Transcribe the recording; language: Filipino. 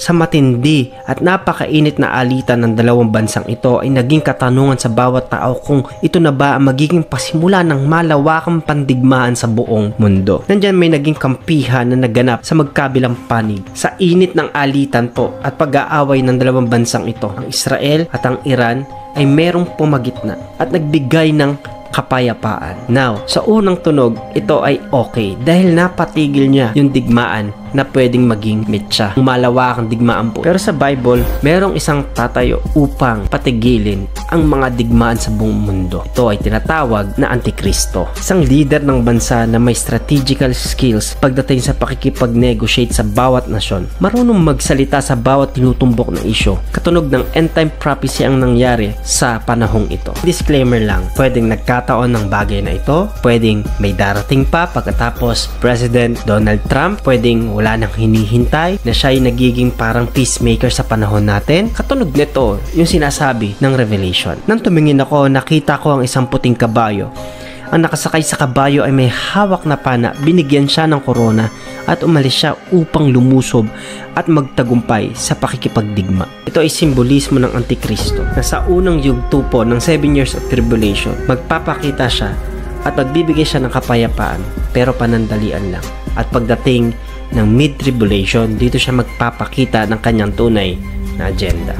Sa matindi at napakainit na alitan ng dalawang bansang ito ay naging katanungan sa bawat tao kung ito na ba ang magiging pasimula ng malawakang pandigmaan sa buong mundo. Nandyan may naging kampihan na naganap sa magkabilang panig. Sa init ng alitan po at pag-aaway ng dalawang bansang ito, ang Israel at ang Iran ay merong pumagitna at nagbigay ng kapayapaan. Now, sa unang tunog, ito ay okay dahil napatigil niya yung digmaan na pwedeng maging metsa. Malawakang digmaan po. Pero sa Bible, merong isang tatayo upang patigilin ang mga digmaan sa buong mundo. Ito ay tinatawag na Antikristo. Isang leader ng bansa na may strategical skills pagdating sa pakikipag-negotiate sa bawat nasyon. Marunong magsalita sa bawat tinutumbok na isyo. Katunog ng end-time prophecy ang nangyari sa panahong ito. Disclaimer lang, pwedeng nagkataon ng bagay na ito, pwedeng may darating pa pagkatapos President Donald Trump, pwedeng wala nang hinihintay na siya ay nagiging parang peacemaker sa panahon natin. Katunog nito yung sinasabi ng Revelation. Nang tumingin ako, nakita ko ang isang puting kabayo. Ang nakasakay sa kabayo ay may hawak na pana, binigyan siya ng korona at umalis siya upang lumusob at magtagumpay sa pakikipagdigma. Ito ay simbolismo ng Antikristo na sa unang yugto po ng 7 years of tribulation, magpapakita siya at magbibigay siya ng kapayapaan pero panandalian lang. At pagdating ng mid-tribulation, dito siya magpapakita ng kanyang tunay na agenda.